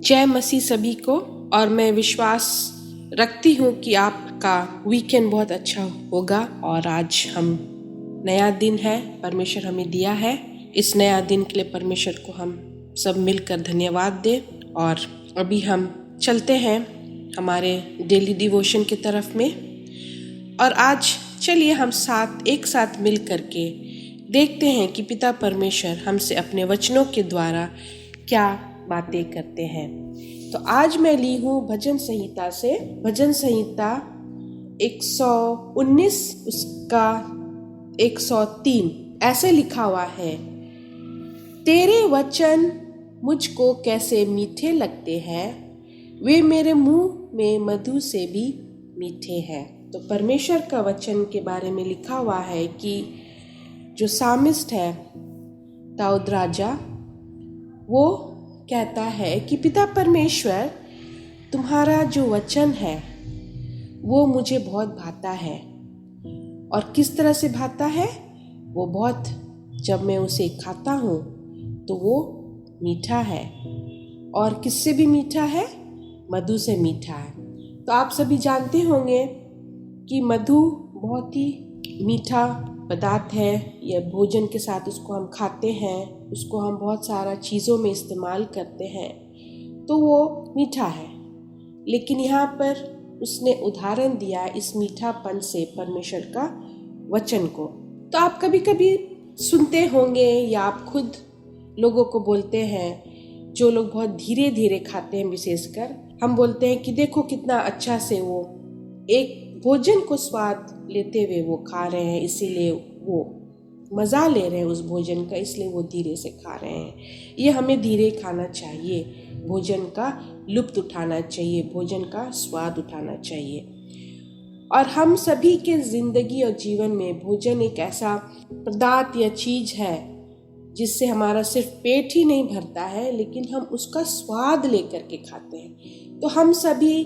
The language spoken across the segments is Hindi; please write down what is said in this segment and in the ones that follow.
जय मसीह सभी को। और मैं विश्वास रखती हूँ कि आपका वीकेंड बहुत अच्छा होगा। और आज हम नया दिन है, परमेश्वर हमें दिया है। इस नया दिन के लिए परमेश्वर को हम सब मिलकर धन्यवाद दें। और अभी हम चलते हैं हमारे डेली डिवोशन की तरफ में। और आज चलिए हम एक साथ मिल करके देखते हैं कि पिता परमेश्वर हमसे अपने वचनों के द्वारा क्या बातें करते हैं। तो आज मैं ली हूँ भजन संहिता से, भजन संहिता 119 उसका 103। ऐसे लिखा हुआ है, तेरे वचन मुझको कैसे मीठे लगते हैं, वे मेरे मुंह में मधु से भी मीठे हैं। तो परमेश्वर का वचन के बारे में लिखा हुआ है कि जो सामिस्ट है दाऊद राजा, वो कहता है कि पिता परमेश्वर, तुम्हारा जो वचन है वो मुझे बहुत भाता है। और किस तरह से भाता है? वो बहुत, जब मैं उसे खाता हूँ तो वो मीठा है। और किससे भी मीठा है? मधु से मीठा है। तो आप सभी जानते होंगे कि मधु बहुत ही मीठा पदार्थ है। यह भोजन के साथ उसको हम खाते हैं, उसको हम बहुत सारा चीज़ों में इस्तेमाल करते हैं, तो वो मीठा है। लेकिन यहाँ पर उसने उदाहरण दिया इस मीठापन से परमेश्वर का वचन को। तो आप कभी कभी सुनते होंगे या आप खुद लोगों को बोलते हैं, जो लोग बहुत धीरे धीरे खाते हैं, विशेषकर हम बोलते हैं कि देखो कितना अच्छा से वो एक भोजन को स्वाद लेते हुए वो खा रहे हैं, इसीलिए वो मज़ा ले रहे हैं उस भोजन का, इसलिए वो धीरे से खा रहे हैं। ये हमें धीरे खाना चाहिए, भोजन का लुत्फ़ उठाना चाहिए, भोजन का स्वाद उठाना चाहिए। और हम सभी के ज़िंदगी और जीवन में भोजन एक ऐसा पदार्थ या चीज़ है जिससे हमारा सिर्फ पेट ही नहीं भरता है, लेकिन हम उसका स्वाद लेकर के खाते हैं। तो हम सभी,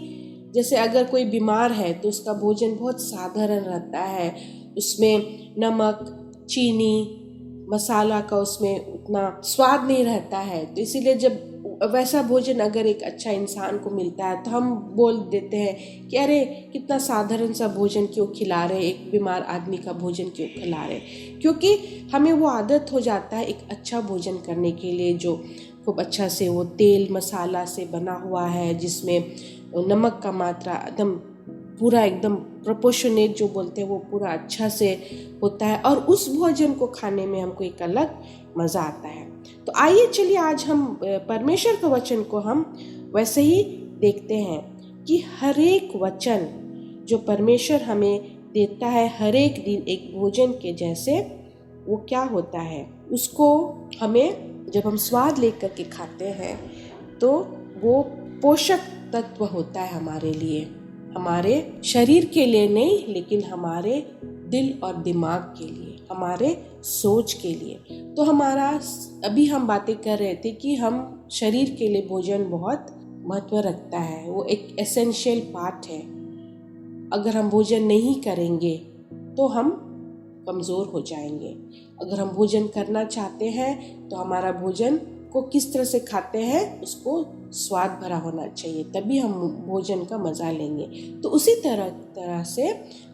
जैसे अगर कोई बीमार है तो उसका भोजन बहुत साधारण रहता है, उसमें नमक, चीनी, मसाला का उसमें उतना स्वाद नहीं रहता है। तो इसीलिए जब वैसा भोजन अगर एक अच्छा इंसान को मिलता है तो हम बोल देते हैं कि अरे कितना साधारण सा भोजन क्यों खिला रहे, एक बीमार आदमी का भोजन क्यों खिला रहे। क्योंकि हमें वो आदत हो जाता है एक अच्छा भोजन करने के लिए, जो खूब अच्छा से वो तेल मसाला से बना हुआ है, जिसमें नमक का मात्रा एकदम पूरा एकदम प्रोपोर्शनेट जो बोलते हैं वो पूरा अच्छा से होता है। और उस भोजन को खाने में हमको एक अलग मज़ा आता है। तो आइए चलिए आज हम परमेश्वर के वचन को हम वैसे ही देखते हैं कि हर एक वचन जो परमेश्वर हमें देता है हर एक दिन एक भोजन के जैसे, वो क्या होता है, उसको हमें जब हम स्वाद लेकर के खाते हैं तो वो पोषक तत्व होता है हमारे लिए, हमारे शरीर के लिए नहीं, लेकिन हमारे दिल और दिमाग के लिए, हमारे सोच के लिए। तो हमारा अभी हम बातें कर रहे थे कि हम शरीर के लिए भोजन बहुत महत्व रखता है, वो एक एसेंशियल पार्ट है। अगर हम भोजन नहीं करेंगे तो हम कमज़ोर हो जाएंगे। अगर हम भोजन करना चाहते हैं तो हमारा भोजन को किस तरह से खाते हैं उसको स्वाद भरा होना चाहिए, तभी हम भोजन का मज़ा लेंगे। तो उसी तरह से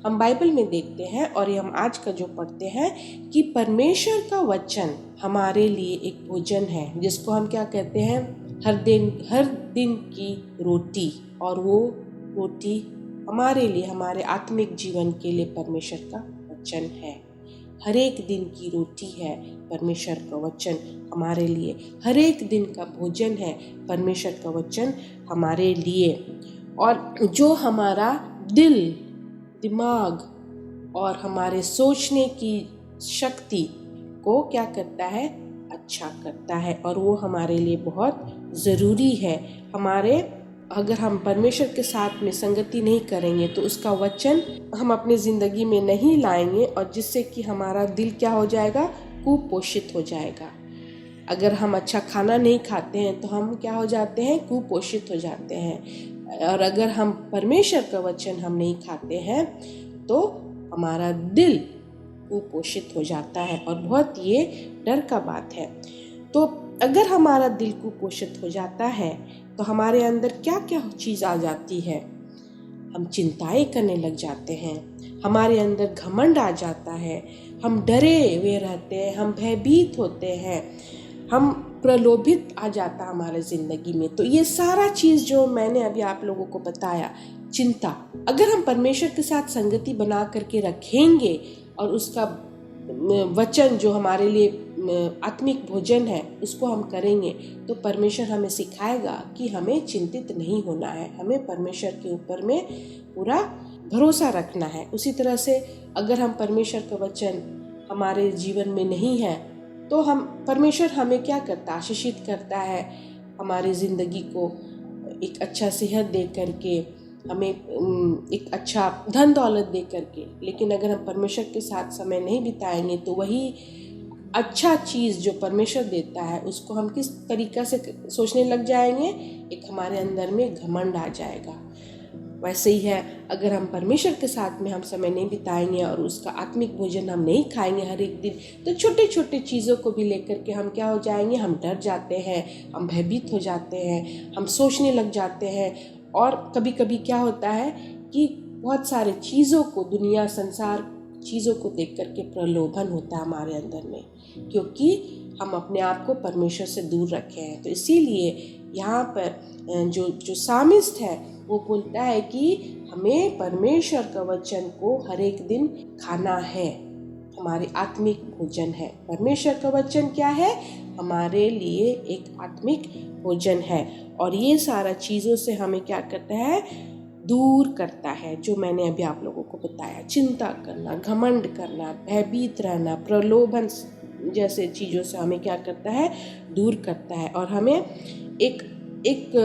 हम बाइबल में देखते हैं, और ये हम आज का जो पढ़ते हैं कि परमेश्वर का वचन हमारे लिए एक भोजन है, जिसको हम क्या कहते हैं, हर दिन की रोटी। और वो रोटी हमारे लिए, हमारे आत्मिक जीवन के लिए परमेश्वर का वचन है। हर एक दिन की रोटी है परमेश्वर का वचन हमारे लिए, हर एक दिन का भोजन है परमेश्वर का वचन हमारे लिए। और जो हमारा दिल, दिमाग और हमारे सोचने की शक्ति को क्या करता है, अच्छा करता है। और वो हमारे लिए बहुत ज़रूरी है। अगर हम परमेश्वर के साथ में संगति नहीं करेंगे तो उसका वचन हम अपनी ज़िंदगी में नहीं लाएंगे, और जिससे कि हमारा दिल क्या हो जाएगा, कुपोषित हो जाएगा। अगर हम अच्छा खाना नहीं खाते हैं तो हम क्या हो जाते हैं, कुपोषित हो जाते हैं। और अगर हम परमेश्वर का वचन हम नहीं खाते हैं तो हमारा दिल कुपोषित हो जाता है, और बहुत ये डर का बात है। तो अगर हमारा दिल कुपोषित हो जाता है तो हमारे अंदर क्या क्या चीज़ आ जाती है। हम चिंताएं करने लग जाते हैं, हमारे अंदर घमंड आ जाता है, हम डरे हुए रहते हैं, हम भयभीत होते हैं, हम प्रलोभित आ जाता हमारे ज़िंदगी में। तो ये सारा चीज़ जो मैंने अभी आप लोगों को बताया, चिंता, अगर हम परमेश्वर के साथ संगति बना करके रखेंगे और उसका वचन जो हमारे लिए आत्मिक भोजन है उसको हम करेंगे, तो परमेश्वर हमें सिखाएगा कि हमें चिंतित नहीं होना है, हमें परमेश्वर के ऊपर में पूरा भरोसा रखना है। उसी तरह से अगर हम परमेश्वर का वचन हमारे जीवन में नहीं है तो हम परमेश्वर हमें क्या करता है, आशीषित करता है हमारी ज़िंदगी को एक अच्छा सेहत दे करके, हमें एक अच्छा धन दौलत दे करके। लेकिन अगर हम परमेश्वर के साथ समय नहीं बिताएंगे तो वही अच्छा चीज़ जो परमेश्वर देता है उसको हम किस तरीक़ा से सोचने लग जाएंगे, एक हमारे अंदर में घमंड आ जाएगा। वैसे ही है, अगर हम परमेश्वर के साथ में हम समय नहीं बिताएंगे और उसका आत्मिक भोजन हम नहीं खाएंगे हर एक दिन, तो छोटे छोटे चीज़ों को भी लेकर के हम क्या हो जाएंगे, हम डर जाते हैं, हम भयभीत हो जाते हैं, हम सोचने लग जाते हैं। और कभी कभी क्या होता है कि बहुत सारे चीज़ों को, दुनिया संसार चीज़ों को देख करके प्रलोभन होता है हमारे अंदर में, क्योंकि हम अपने आप को परमेश्वर से दूर रखे हैं। तो इसीलिए यहाँ पर जो सामिस्ट है वो बोलता है कि हमें परमेश्वर का वचन को हर एक दिन खाना है, हमारे आत्मिक भोजन है। परमेश्वर का वचन क्या है, हमारे लिए एक आत्मिक भोजन है। और ये सारा चीज़ों से हमें क्या करता है, दूर करता है। जो मैंने अभी आप लोगों को बताया, चिंता करना, घमंड करना, भयभीत रहना, प्रलोभन जैसे चीज़ों से हमें क्या करता है, दूर करता है। और हमें एक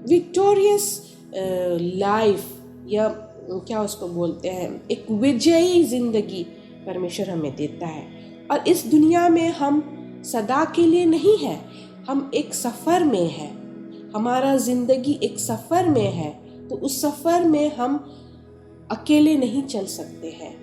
विक्टोरियस लाइफ, या क्या उसको बोलते हैं, एक विजयी जिंदगी परमेश्वर हमें देता है। और इस दुनिया में हम सदा के लिए नहीं है, हम एक सफ़र में है, हमारा ज़िंदगी एक सफ़र में है। तो उस सफ़र में हम अकेले नहीं चल सकते हैं,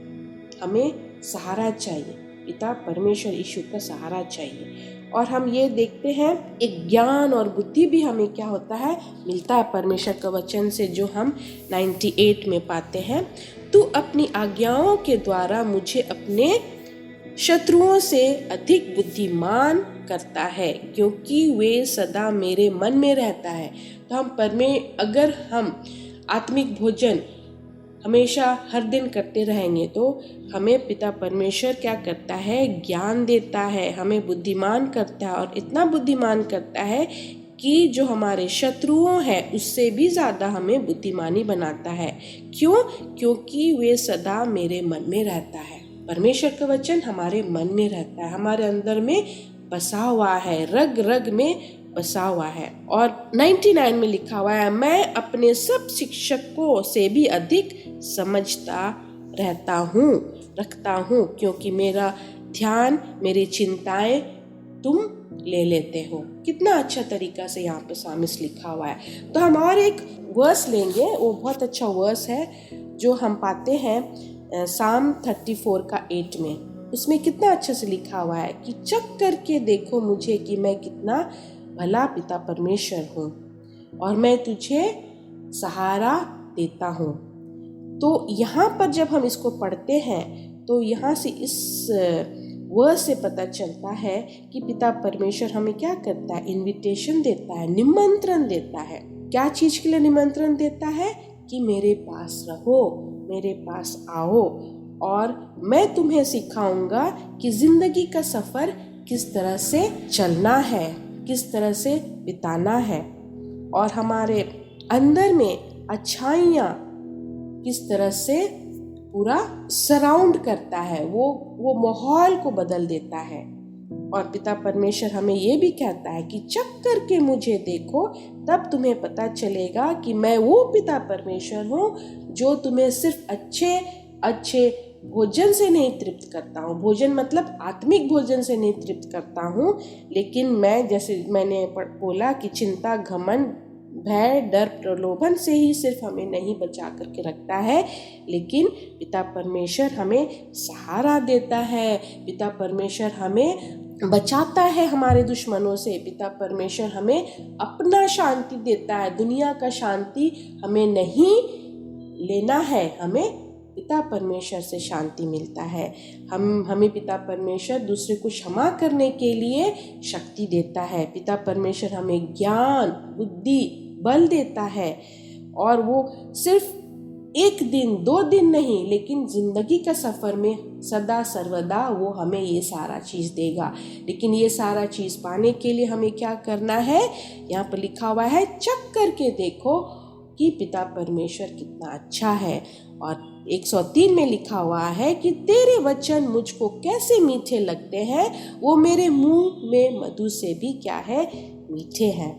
हमें सहारा चाहिए, पिता परमेश्वर यीशु का सहारा चाहिए। और हम ये देखते हैं एक ज्ञान और बुद्धि भी हमें क्या होता है, मिलता है परमेश्वर का वचन से, जो हम 98 में पाते हैं। तू अपनी आज्ञाओं के द्वारा मुझे अपने शत्रुओं से अधिक बुद्धिमान करता है, क्योंकि वे सदा मेरे मन में रहता है। तो अगर हम आत्मिक भोजन हमेशा हर दिन करते रहेंगे तो हमें पिता परमेश्वर क्या करता है, ज्ञान देता है, हमें बुद्धिमान करता है। और इतना बुद्धिमान करता है कि जो हमारे शत्रुओं हैं उससे भी ज़्यादा हमें बुद्धिमानी बनाता है। क्यों? क्योंकि वे सदा मेरे मन में रहता है। परमेश्वर का वचन हमारे मन में रहता है, हमारे अंदर में बसा हुआ है, रग रग में बसा हुआ है। और 99 में लिखा हुआ है, मैं अपने सब शिक्षकों से भी अधिक समझता रखता हूँ, क्योंकि मेरा ध्यान, मेरी चिंताएं तुम ले लेते हो। कितना अच्छा तरीका से यहाँ पे सामिस लिखा हुआ है। तो हम और एक वर्स लेंगे, वो बहुत अच्छा वर्स है जो हम पाते हैं साम 34 का 8 में। उसमें कितना अच्छे से लिखा हुआ है कि चख करके देखो मुझे कि मैं कितना भला पिता परमेश्वर हूँ और मैं तुझे सहारा देता हूँ। तो यहाँ पर जब हम इसको पढ़ते हैं तो यहाँ से इस वर्स से पता चलता है कि पिता परमेश्वर हमें क्या करता है, इनविटेशन देता है, निमंत्रण देता है। क्या चीज़ के लिए निमंत्रण देता है? कि मेरे पास रहो, मेरे पास आओ और मैं तुम्हें सिखाऊंगा कि ज़िंदगी का सफ़र किस तरह से चलना है, किस तरह से बिताना है, और हमारे अंदर में अच्छाइयाँ किस तरह से पूरा सराउंड करता है, वो माहौल को बदल देता है। और पिता परमेश्वर हमें ये भी कहता है कि चख करके मुझे देखो, तब तुम्हें पता चलेगा कि मैं वो पिता परमेश्वर हूँ जो तुम्हें सिर्फ अच्छे भोजन से नहीं तृप्त करता हूँ। भोजन मतलब आत्मिक भोजन से नहीं तृप्त करता हूँ, लेकिन मैं, जैसे मैंने बोला कि चिंता, घमंड, भय, डर, प्रलोभन से ही सिर्फ हमें नहीं बचा करके रखता है, लेकिन पिता परमेश्वर हमें सहारा देता है। पिता परमेश्वर हमें बचाता है हमारे दुश्मनों से। पिता परमेश्वर हमें अपना शांति देता है, दुनिया का शांति हमें नहीं लेना है, हमें पिता परमेश्वर से शांति मिलता है। हमें पिता परमेश्वर दूसरे को क्षमा करने के लिए शक्ति देता है। पिता परमेश्वर हमें ज्ञान, बुद्धि, बल देता है, और वो सिर्फ एक दिन 2 दिन नहीं, लेकिन जिंदगी का सफर में सदा सर्वदा वो हमें ये सारा चीज देगा। लेकिन ये सारा चीज पाने के लिए हमें क्या करना है? यहाँ पर लिखा हुआ है, चेक करके देखो कि पिता परमेश्वर कितना अच्छा है। और 103 में लिखा हुआ है कि तेरे वचन मुझको कैसे मीठे लगते हैं, वो मेरे मुंह में मधु से भी क्या है? मीठे हैं।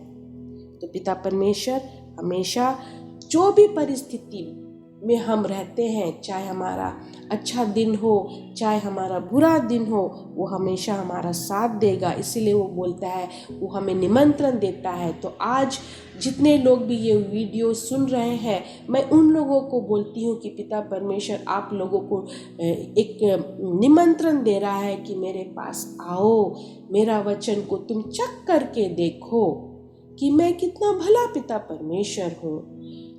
तो पिता परमेश्वर हमेशा जो भी परिस्थिति में हम रहते हैं, चाहे हमारा अच्छा दिन हो चाहे हमारा बुरा दिन हो, वो हमेशा हमारा साथ देगा। इसीलिए वो बोलता है, वो हमें निमंत्रण देता है। तो आज जितने लोग भी ये वीडियो सुन रहे हैं, मैं उन लोगों को बोलती हूँ कि पिता परमेश्वर आप लोगों को एक निमंत्रण दे रहा है कि मेरे पास आओ, मेरा वचन को तुम चेक करके देखो कि मैं कितना भला पिता परमेश्वर हूँ।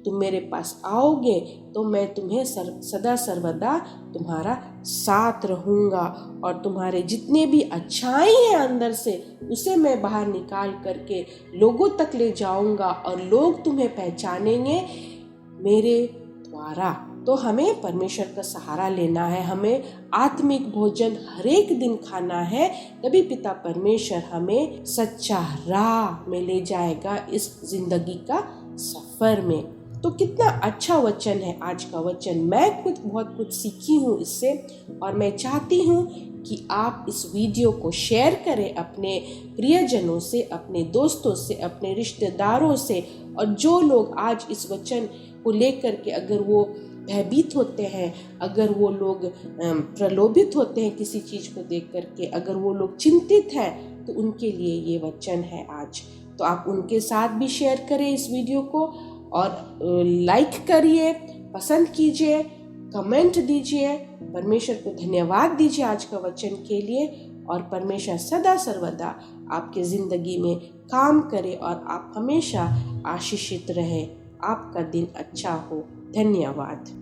तुम मेरे पास आओगे तो मैं तुम्हें सदा सर्वदा तुम्हारा साथ रहूँगा, और तुम्हारे जितने भी अच्छाई हैं अंदर से, उसे मैं बाहर निकाल करके लोगों तक ले जाऊँगा, और लोग तुम्हें पहचानेंगे मेरे द्वारा। तो हमें परमेश्वर का सहारा लेना है, हमें आत्मिक भोजन हर एक दिन खाना है, तभी पिता परमेश्वर हमें सच्चा राह में ले जाएगा इस जिंदगी का सफर में। तो कितना अच्छा वचन है आज का वचन। मैं खुद बहुत कुछ सीखी हूँ इससे, और मैं चाहती हूँ कि आप इस वीडियो को शेयर करें अपने प्रियजनों से, अपने दोस्तों से, अपने रिश्तेदारों से। और जो लोग आज इस वचन को लेकर के अगर वो भयभीत होते हैं, अगर वो लोग प्रलोभित होते हैं किसी चीज़ को देख करके, अगर वो लोग चिंतित हैं, तो उनके लिए ये वचन है आज। तो आप उनके साथ भी शेयर करें इस वीडियो को, और लाइक करिए, पसंद कीजिए, कमेंट दीजिए, परमेश्वर को धन्यवाद दीजिए आज का वचन के लिए। और परमेश्वर सदा सर्वदा आपके ज़िंदगी में काम करे और आप हमेशा आशीषित रहे। आपका दिन अच्छा हो। धन्यवाद।